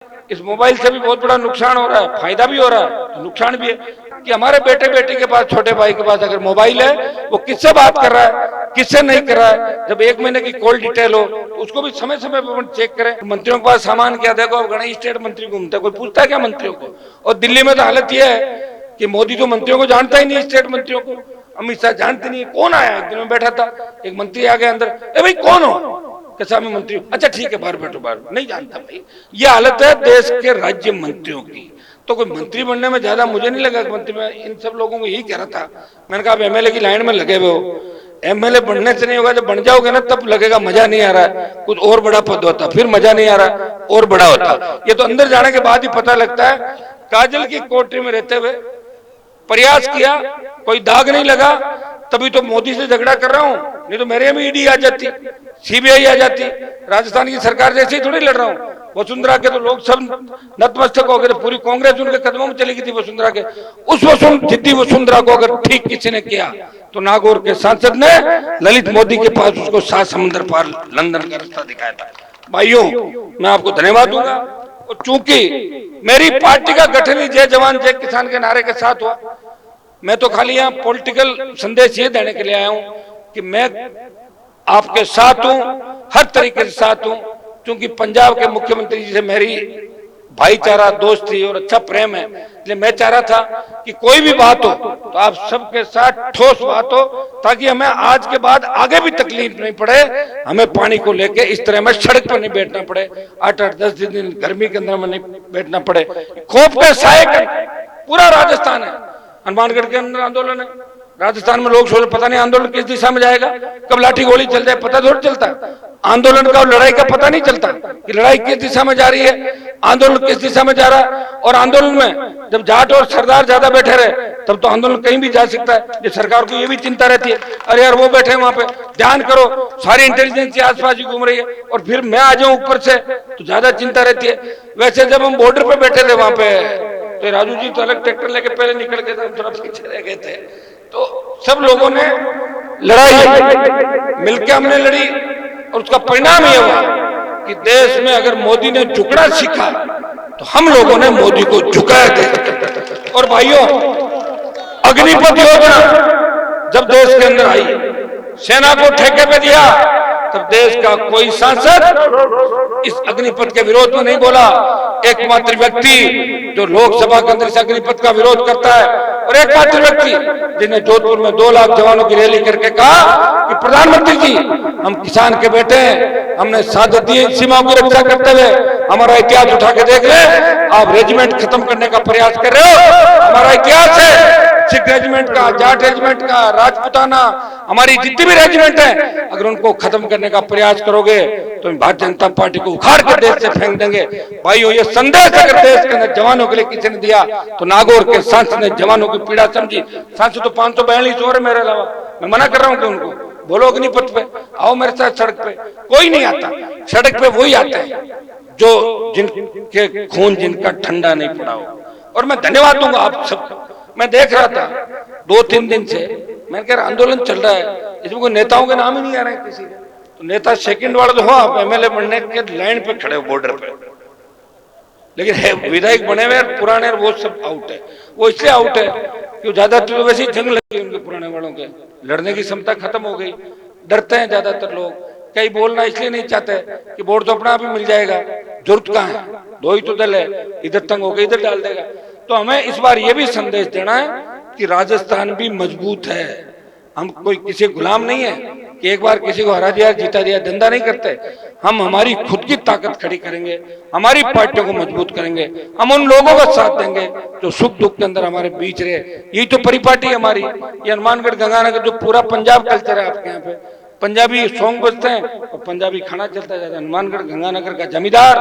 इस मोबाइल से भी बहुत बड़ा नुकसान हो रहा है, फायदा भी हो रहा है तो नुकसान भी है कि हमारे बेटे बेटी के पास, छोटे भाई के पास अगर मोबाइल है, वो किससे बात कर रहा है, किससे नहीं कर रहा है। जब 1 महीने की कॉल डिटेल हो तो उसको भी समय समय पर चेक करें। मंत्रियों के पास सामान क्या, देखो अब गणेश स्टेट मंत्री घूमते हैं, कोई पूछता है क्या मंत्रियों को। और दिल्ली में तो हालत यह है कि मोदी तो मंत्रियों को जानता ही नहीं, स्टेट मंत्रियों को। अमित शाह जानते नहीं कौन आया। एक दिन में बैठा था, एक मंत्री आ गया अंदर, ए भाई कौन हो, कैसा मैं मंत्री हूं, अच्छा ठीक है बाहर बैठो, बाहर नहीं जानता भाई। ये हालत है देश के राज्य मंत्रियों की। तो कोई मंत्री बनने में ज्यादा मुझे नहीं लगा मंत्री में, इन सब लोगों को यही कह रहा था। मैंने कहा आप एमएलए की लाइन में लगे हुए हो, एमएलए बनने से नहीं होगा, जब बन जाओगे ना तब लगेगा मजा नहीं आ रहा है, कुछ और बड़ा पद होता, फिर मजा नहीं आ रहा और बड़ा होता। ये तो अंदर जाने के बाद ही पता लगता है। काजल की कोठरी में रहते हुए प्रयास किया, कोई दाग नहीं लगा, तभी तो मोदी से झगड़ा कर रहा हूं, नहीं तो मेरे में ईडी आ जाती, सीबीआई आ जाती। राजस्थान की सरकार जैसे ही थोड़ी लड़ रहा हूं। वसुंधरा के तो लोग सब नतमस्तक हो गए, पूरी कांग्रेस उनके कदमों में चली गई थी वसुंधरा के। उस जिद्दी वसुंधरा को अगर ठीक किसी ने किया तो नागौर के सांसद ने ललित मोदी के पास उसको 7 समुद्र पार लंदन का रास्ता दिखाया था। भाइयों मैं आपको धन्यवाद दूंगा। और चूंकि मेरी पार्टी का गठन ही जय जवान जय किसान के नारे के साथ हुआ, मैं तो खाली यहाँ पॉलिटिकल संदेश ये देने के लिए आया हूं कि मैं आपके साथ हूं, हर तरीके से साथ हूं। क्योंकि पंजाब के मुख्यमंत्री जी से मेरी भाईचारा दोस्ती और अच्छा प्रेम है, इसलिए मैं चाह रहा था कि कोई भी बात हो तो आप सबके साथ ठोस बात हो, ताकि हमें आज के बाद आगे भी तकलीफ नहीं पड़े। हमें पानी को लेके इस तरह में सड़क पर नहीं बैठना पड़े, 8-8 10 दिन गर्मी के अंदर में नहीं बैठना पड़े। खौफ के साए का पूरा राजस्थान है, हनुमानगढ़ के अंदर आंदोलन है, राजस्थान में लोग सोच पता नहीं आंदोलन किस दिशा में जाएगा, कब लाठी गोली चल जाए पता थोड़ा चलता। आंदोलन का और लड़ाई का पता नहीं चलता कि लड़ाई किस दिशा में जा रही है, आंदोलन किस दिशा में जा रहा है। और आंदोलन में जब जाट और सरदार ज्यादा बैठे रहे तब तो आंदोलन कहीं भी जा सकता है। ये सरकार को ये भी चिंता रहती है, अरे यार वो बैठे वहां पे, ध्यान करो, सारी इंटेलिजेंस आसपास ही घूम रही है और फिर मैं आ जाऊं ऊपर से तो ज्यादा चिंता रहती है। वैसे जब हम बॉर्डर पे बैठे थे वहां पे तो राजू जी तो अलग ट्रैक्टर लेके पहले निकल गए थे, हम थोड़ा पीछे रह गए थे। तो सब लोगों ने लड़ाई मिलकर हमने लड़ी और उसका परिणाम यह हुआ कि देश में अगर मोदी ने झुकना सीखा तो हम लोगों ने मोदी को झुकाया थे। और भाइयों अग्निपथ योजना जब देश के अंदर आई, सेना को ठेके पे दिया, तब देश का कोई सांसद इस अग्निपथ के विरोध में नहीं बोला। एकमात्र व्यक्ति जो लोकसभा के अंदर इस अग्निपथ का विरोध करता है और एकमात्र व्यक्ति जिन्हें जोधपुर में 2 लाख जवानों की रैली करके कहा कि प्रधानमंत्री जी हम किसान के बेटे हैं, हमने साथ दी सीमाओं की रक्षा करते हुए, हमारा इतिहास उठा के देख ले, आप रेजिमेंट खत्म करने का प्रयास कर रहे हो। हमारा इतिहास है सिख रेजिमेंट का, जाट रेजिमेंट का, राजपूताना, हमारी जितनी भी रेजिमेंट है, अगर उनको खत्म करने का प्रयास करोगे तो भारतीय जनता पार्टी को उखाड़ के देश से फेंक देंगे। भाइयों ये संदेश अगर देश के अंदर जवानों के लिए किसी ने दिया तो नागौर के सांसद ने जवानों की पीड़ा समझी। सांसद तो 542 और मेरे अलावा, मैं मना कर रहा हूं कि उनको बोलो अग्निपथ पे आओ मेरे साथ सड़क पे। कोई नहीं आता सड़क पे, वही आता है जो जिनके खून जिनका ठंडा नहीं पड़ा हो। और मैं धन्यवाद दूंगा आप सबको। मैं देख रहा था 2-3 दिन से, मैं कह रहा आंदोलन चल रहा है, इसमें कोई नेताओं के नाम ही नहीं आ रहे हैं किसी के। तो नेता सेकंड वाला तो हो, आप एमएलए बनने के लाइन पे खड़े हो बॉर्डर पे, लेकिन है विधायक बने हुए पुराने वो सब आउट है। वो इसलिए आउट है कि ज्यादातर तो वैसे ही जंग लगी उनके पुराने वालों के, लड़ने की क्षमता खत्म हो गई, डरते हैं ज्यादातर लोग। कई बोलना इसलिए नहीं चाहते कि वोट तो अपना आप ही मिल जाएगा, जरूरत कहाँ है, 2 ही तो दल है, इधर तंग हो गए इधर डाल देगा। तो हमें इस बार ये भी संदेश देना है कि राजस्थान भी मजबूत है, हम कोई किसी गुलाम नहीं है कि एक बार किसी को हरा दिया जीता दिया, धंधा नहीं करते। हम हमारी खुद की ताकत खड़ी करेंगे, हमारी पार्टियों को मजबूत करेंगे, हम उन लोगों का साथ देंगे जो सुख दुख के अंदर हमारे बीच रहे। यही तो परिपाटी है हमारी। ये हनुमानगढ़ गंगानगर जो पूरा पंजाब कल्चर है आपके यहाँ पे, पंजाबी सॉन्ग बजते हैं और पंजाबी खाना चलता है। हनुमानगढ़ गंगानगर का जमींदार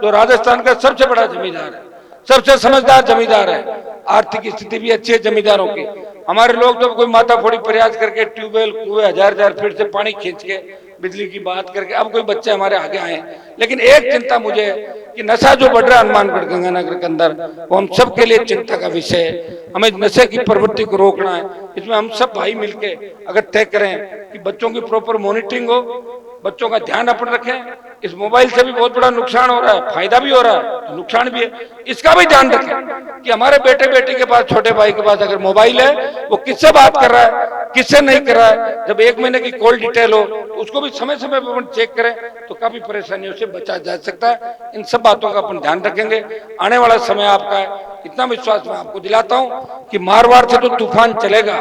जो राजस्थान का सबसे बड़ा जमींदार है, सबसे समझदार जमींदार है, आर्थिक स्थिति भी अच्छी है जमींदारों की। हमारे लोग तो कोई माथा फोड़ी प्रयास करके ट्यूबवेल कुएं 1000 फीट से पानी खींच के बिजली की बात करके अब कोई बच्चे हमारे आगे आए। लेकिन एक चिंता मुझे है कि नशा जो बढ़ रहा है हनुमानगढ़ गंगानगर के अंदर, वो हम सब के लिए चिंता का विषय है। हमें नशे की प्रवृत्ति को रोकना है। इसमें हम सब भाई मिलके अगर तय करें कि बच्चों की प्रॉपर मॉनिटरिंग हो, बच्चों का ध्यान अपन रखें। इस मोबाइल से भी बहुत बड़ा नुकसान हो रहा है, फायदा भी हो रहा है तो नुकसान भी है। इसका भी ध्यान रखें कि हमारे बेटे बेटी के पास, छोटे भाई के पास अगर मोबाइल है, वो किससे बात कर रहा है, किससे नहीं कर रहा है। जब 1 महीने की कॉल डिटेल हो तो उसको भी समय समय पर अपन चेक करें तो काफी परेशानियों से बचा जा सकता है। इन सब बातों का अपन ध्यान रखेंगे। आने वाला समय आपका है, इतना विश्वास मैं आपको दिलाता हूं कि मारवाड़ से तो तूफान चलेगा।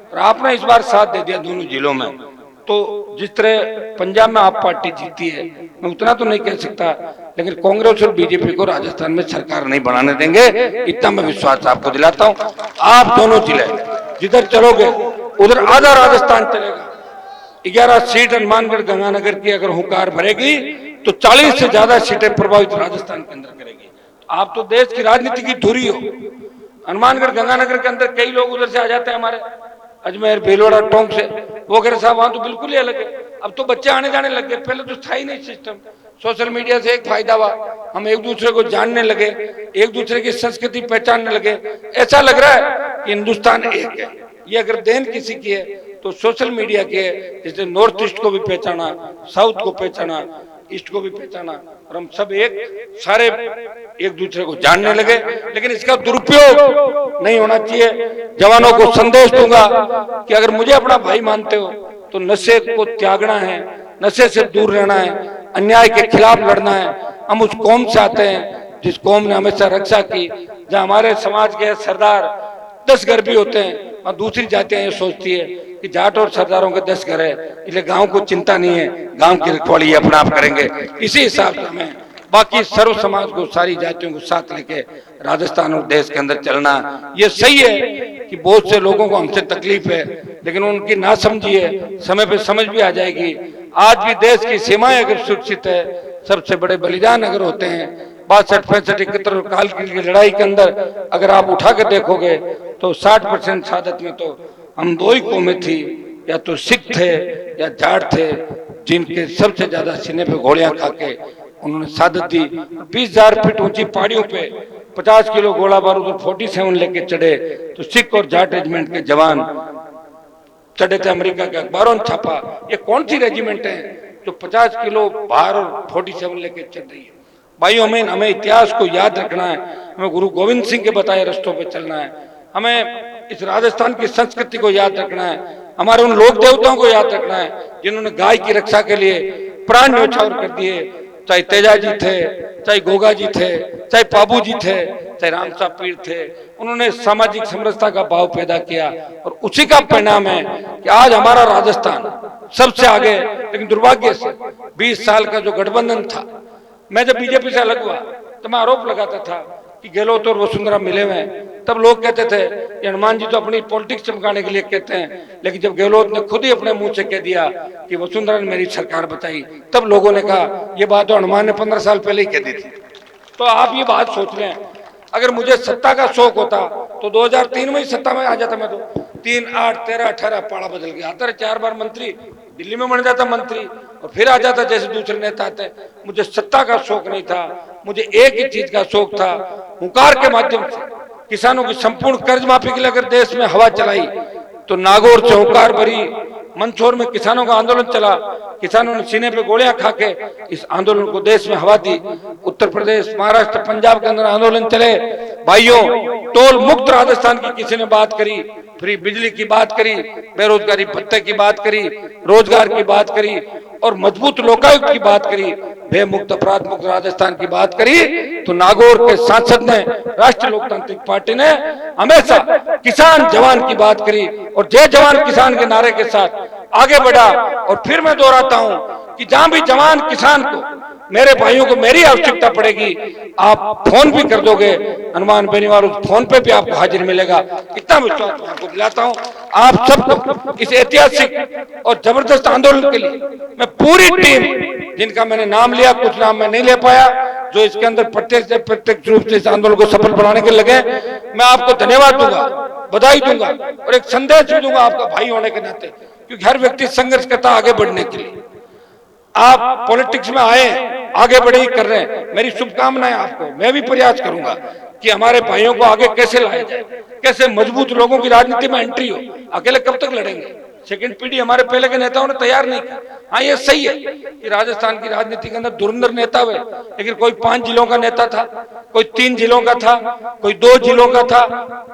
और आपने इस बार साथ दे दिया दोनों जिलों में, तो जिस तरह पंजाब में आप पार्टी जीती है, मैं उतना तो नहीं कह सकता, लेकिन कांग्रेस और बीजेपी को राजस्थान में सरकार नहीं बनाने देंगे, इतना मैं विश्वास आपको दिलाता हूं। आप दोनों जिले जिधर चलोगे उधर आधा राजस्थान चलेगा। 11 सीट हनुमानगढ़ गंगानगर की अगर हुंकार भरेगी तो 40 से ज्यादा सीटें प्रभावित राजस्थान के अंदर करेगी। आप तो देश की राजनीति की धुरी हो। हनुमानगढ़ गंगानगर के अंदर कई लोग उधर से आ जाते हैं, हमारे अजमेर भीलवाड़ा टोंक से, वो कह रहे साहब वहां तो बिल्कुल ही अलग है। अब तो बच्चे आने जाने लग गए, पहले तो था ही नहीं सिस्टम। सोशल मीडिया से एक फायदा हुआ, हम एक दूसरे को जानने लगे, एक दूसरे की संस्कृति पहचानने लगे। ऐसा लग रहा है कि हिंदुस्तान एक है। ये अगर देन किसी की है तो सोशल मीडिया की है, जिसने नॉर्थ ईस्ट को भी पहचाना, साउथ को पहचाना, ईस्ट को भी पहचाना, और हम सब एक सारे एक दूसरे को जानने लगे। लेकिन इसका दुरुपयोग नहीं होना चाहिए। जवानों को संदेश दूंगा कि अगर मुझे अपना भाई मानते हो तो नशे को त्यागना है, नशे से दूर रहना है, अन्याय के खिलाफ लड़ना है। हम उस कौम से आते हैं जिस कौम ने हमेशा रक्षा की, जहां हमारे समाज के सरदार 10 घर भी होते हैं, और दूसरी जातियां ये सोचती है कि जाट और सरदारों के 10 घर है, इसलिए गांव को चिंता नहीं है, गांव की रखवाली अपना आप करेंगे। इसी हिसाब से हमें बाकी सर्व समाज को, सारी जातियों को साथ लेके राजस्थान और देश के अंदर चलना। ये सही है कि बहुत से लोगों को हमसे तकलीफ है, लेकिन उनकी ना समझिए, समय पे समझ भी आ जाएगी। आज भी देश की सीमाएं अगर सुरक्षित है, सबसे बड़े बलिदान अगर होते हैं 62, 65, 71 काल की लड़ाई के अंदर अगर आप उठा कर देखोगे तो 60% शहादत में तो हम 2 ही कौमें थी, या तो सिख थे या जाट थे, जिनके सबसे ज्यादा सीने पे गोलियां खा के उन्होंने शहादत दी। 20,000 फीट ऊंची पहाड़ियों पे 50 किलो गोला बारूद और 47 लेके चढ़े तो सिख और जाट रेजिमेंट के जवान चढ़े थे। अमेरिका के अखबारों ने छापा, ये कौन सी रेजिमेंट है जो 50 किलो भार और 47 लेके चल रही है। भाइयों, हमें इतिहास को याद रखना है, हमें गुरु गोविंद सिंह के बताए रस्तों पे चलना है, हमें इस राजस्थान की संस्कृति को याद रखना है, हमारे उन लोक देवताओं को याद रखना है जिन्होंने गाय की रक्षा के लिए प्राण न्यौछावर कर दिए। चाहे तेजा जी थे, चाहे गोगा जी थे, चाहे पाबू जी थे, चाहे राम साहब पीर थे, उन्होंने सामाजिक समरसता का भाव पैदा किया, और उसी का परिणाम है कि आज हमारा राजस्थान सबसे आगे। लेकिन दुर्भाग्य से 20 साल का जो गठबंधन था, मैं जब बीजेपी से अलग हुआ तो मैं आरोप लगाता था कि गहलोत और वसुंधरा मिले हुए हैं। तब लोग कहते थे कि हनुमान जी तो अपनी पॉलिटिक्स चमकाने के लिए कहते हैं, लेकिन जब गहलोत ने खुद ही अपने मुंह से कह दिया कि वसुंधरा ने मेरी सरकार बचाई, तब लोगों ने कहा ये बात तो हनुमान ने 15 साल पहले ही कह दी थी। तो आप ये बात सोच लें, अगर मुझे सत्ता का शौक होता तो 2003 में ही सत्ता में आ जाता। मैं तो 3, 8, 13, 18 पाड़ा बदल गया, आता 4 बार मंत्री, दिल्ली में बन जाता मंत्री और फिर आ जाता जैसे दूसरे नेता आते। मुझे सत्ता का शौक नहीं था, मुझे एक ही चीज का शौक था, हुंकार के माध्यम से किसानों की संपूर्ण कर्ज माफी के लिए अगर देश में हवा चलाई तो नागौर से हुंकार भरी, मंदसौर में किसानों का आंदोलन चला, किसानों ने सीने पे गोलियां खा के इस आंदोलन को देश में हवा दी। उत्तर प्रदेश, महाराष्ट्र, पंजाब के अंदर आंदोलन चले। भाइयों, टोल मुक्त राजस्थान की किसी ने बात करी, फ्री बिजली की बात करी, बेरोजगारी भत्ते की बात करी, रोजगार की बात करी, और मजबूत लोकायुक्त की बात करी, भय मुक्त अपराध मुक्त राजस्थान की बात करी, तो नागौर के सांसद ने, राष्ट्रीय लोकतांत्रिक पार्टी ने हमेशा किसान जवान की बात करी और जय जवान किसान के नारे के साथ आगे बढ़ा। और फिर मैं दोहराता हूं कि जहां भी जवान किसान को, मेरे भाइयों को मेरी आवश्यकता पड़ेगी, आप फोन भी कर दोगे, हनुमान बेनीवाल उस फोन पे भी आपको हाजिर मिलेगा। इतना विश्वास मैं आपको दिलाता हूं। आप सबको इस ऐतिहासिक और जबरदस्त आंदोलन के लिए मैं पूरी टीम, जिनका मैंने नाम लिया, कुछ नाम मैं नहीं ले पाया, जो इसके अंदर प्रत्यक्ष रूप से इस आंदोलन को सफल बनाने के लगे, मैं आपको धन्यवाद दूंगा, बधाई दूंगा और एक संदेश भी दूंगा आपका भाई होने के नाते, क्योंकि हर व्यक्ति संघर्ष करता आगे बढ़ने के लिए। आप पॉलिटिक्स में आए, आगे बढ़े ही कर रहे हैं, मेरी शुभकामनाएं आपको। मैं भी प्रयास करूंगा कि हमारे भाइयों को आगे कैसे लाया जाए, कैसे मजबूत लोगों की राजनीति में एंट्री हो। अकेले कब तक लड़ेंगे, सेकंड पीढ़ी हमारे पहले के नेताओं ने तैयार नहीं किया। हाँ ये सही है कि राजस्थान की राजनीति के अंदर धुरंधर नेता हुए, लेकिन कोई 5 जिलों का नेता था, कोई 3 जिलों का था, कोई 2 जिलों का था,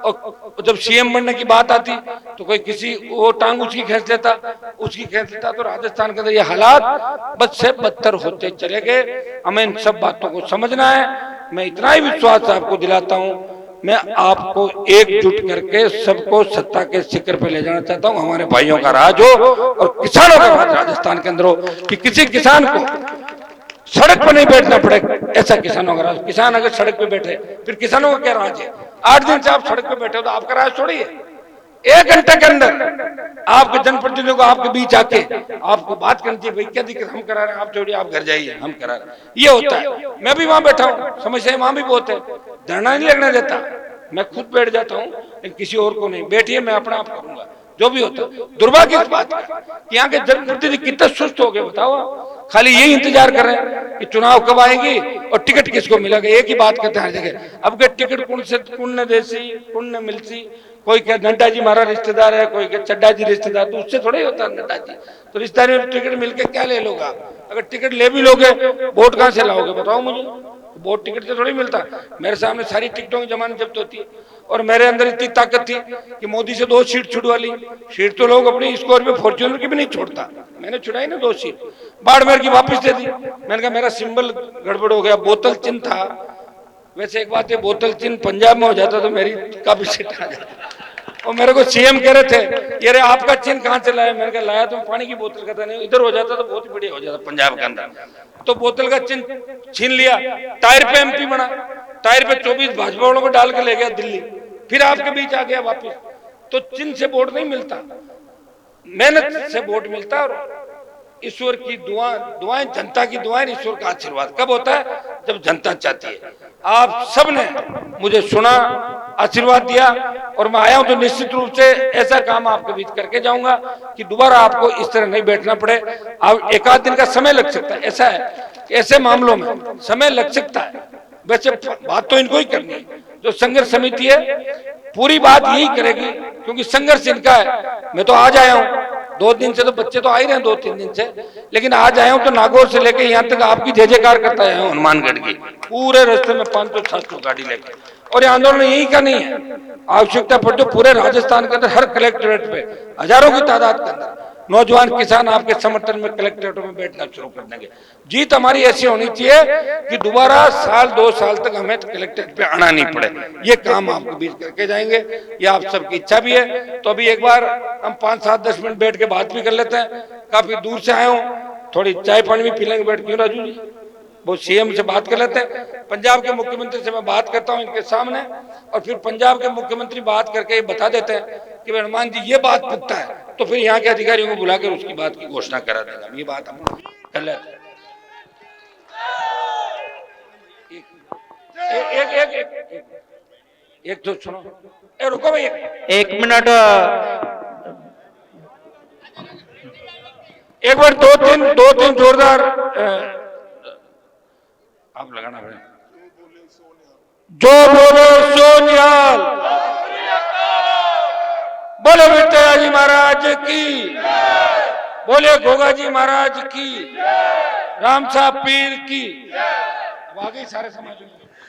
और जब सीएम बनने की बात आती तो कोई किसी वो टांग उसकी खींच लेता, उसकी खींच लेता। तो राजस्थान के अंदर ये हालात बद से बदतर होते चले गए। हमें इन सब बातों को समझना है। मैं इतना ही विश्वास आपको दिलाता हूं, मैं आपको एकजुट करके सबको सत्ता के शिखर पे ले जाना चाहता हूं। हमारे भाइयों का राज हो और किसानों का राज राजस्थान के अंदर हो, कि किसी किसान को सड़क पर नहीं बैठना पड़े, ऐसा किसानों का राज। किसान अगर सड़क पे बैठे फिर किसानों का क्या राज है? 8 दिन से आप सड़क पे बैठे हो तो आपका राज थोड़ी है। 1 घंटे के अंदर आपके जनप्रतिनिधियों को आपके बीच आके आपको बात करनी चाहिए, भाई क्या दिक्कत, हम करा रहे हैं, आप छोड़िए, आप घर जाइए, हम करा रहे हैं। ये होता है। मैं भी वहां बैठा हूँ, समस्या वहां भी बहुत है, धरना नहीं लगने देता, मैं खुद बैठ जाता हूँ, लेकिन किसी और को नहीं। बैठिए, मैं अपना आप करूंगा जो भी होता है। दुर्भाग्य इस बात कि यहाँ के जनप्रतिनिधि कितने सुस्त हो गए बताओ। खाली यही इंतजार कर रहे हैं कि चुनाव कब आएंगी और टिकट किसको मिलेगा, एक ही बात करते हैं हर जगह। अब के टिकट पुण्य देसी पुण्य मिलती, कोई क्या नड्डा जी हमारा रिश्तेदार है, कोई क्या चड्डा जी रिश्तेदार, तो उससे थोड़ा ही होता है नड्डा जी। तो रिश्तेदारी में टिकट मिलके क्या ले लोगे आप? अगर टिकट ले भी लोगे, वोट कहां से लाओगे बताओ मुझे? वोट टिकट से थोड़ी मिलता। मेरे सामने सारी टिकटों की जमानत जब्त होती है, और मेरे अंदर इतनी ताकत थी कि मोदी से 2 सीट छुड़वा ली। सीट तो लोग अपनी स्कॉर्पियो फॉर्च्यूनर की भी नहीं छोड़ता, मैंने छुड़ाई ना 2 सीट, बाड़मेर की वापस दे दी। मैंने कहा मेरा सिंबल गड़बड़ हो गया, बोतल चिन्ह था। वैसे एक बात है, बोतल चिन्ह पंजाब में हो जाता तो मेरी काफी सीट आ जाती। और मेरे को सीएम कह रहे थे, ये रे आपका चिन्ह कहाँ से लाया? मैंने कहा लाया तो पानी की बोतल का था, नहीं इधर हो जाता तो बहुत ही बढ़िया हो जाता पंजाब के अंदर। तो बोतल का चिन्ह छीन लिया, टायर पे एमपी बना, टायर पे 24 भाजपा वालों को डाल के ले गया दिल्ली, फिर आपके बीच आ गया वापिस। तो चिन्ह से वोट नहीं मिलता, मेहनत से वोट मिलता है। और ईश्वर की दुआएं, जनता की दुआएं, ईश्वर का आशीर्वाद कब होता है? जब जनता चाहती है। आप सबने मुझे सुना, आशीर्वाद दिया, और मैं आया हूं तो निश्चित रूप से ऐसा काम आपके बीच करके जाऊंगा कि दोबारा आपको इस तरह नहीं बैठना पड़े। अब 1 आध दिन का समय लग सकता है, ऐसा है, ऐसे मामलों में समय लग सकता है। वैसे बात तो इनको ही करनी है, जो संघर्ष समिति है पूरी बात यही करेगी, क्योंकि संघर्ष इनका है। मैं तो आज आया हूं, 2 दिन से, तो बच्चे तो आ ही रहे हैं 2-3 दिन से, लेकिन आज आया हूं तो नागौर से लेके यहाँ तक आपकी जय जयकार करता है हनुमानगढ़ की, पूरे रास्ते में 500-700 गाड़ी लेके। और ये आंदोलन यही का नहीं है, आवश्यकता पड़े तो पूरे राजस्थान के अंदर हर कलेक्ट्रेट पे हजारों की तादाद के अंदर नौजवान किसान आपके समर्थन में कलेक्ट्रेटों में बैठना शुरू कर देंगे। जीत हमारी ऐसी होनी चाहिए कि दोबारा 1-2 साल तक हमें कलेक्ट्रेट पे आना नहीं पड़े। ये काम आपके बीच करके जाएंगे, ये आप सबकी इच्छा भी है। तो अभी एक बार हम 5-7-10 मिनट बैठ के बात भी कर लेते हैं। काफी दूर से आए हूँ, थोड़ी चाय पानी भी पी लेंगे बैठ, क्यों राजू जी? वो सीएम से बात कर लेते हैं, पंजाब के मुख्यमंत्री से मैं बात करता हूं इनके सामने, और फिर पंजाब के मुख्यमंत्री बात करके ये बता देते हैं कि हनुमान जी ये बात पुख्ता है, तो फिर यहाँ के अधिकारियों को बुलाकर उसकी बात की घोषणा करा देगा। ये बात हम कर लेते हैं। एक तो सुनो, रुको भाई 1 मिनट। एक बार 2-3 जोरदार आप लगाना है। जो बोले सो निहाल, बोले विठ्ठल जी महाराज की, बोले गोगा जी महाराज की, राम साहब पीर की। आगे सारे समाज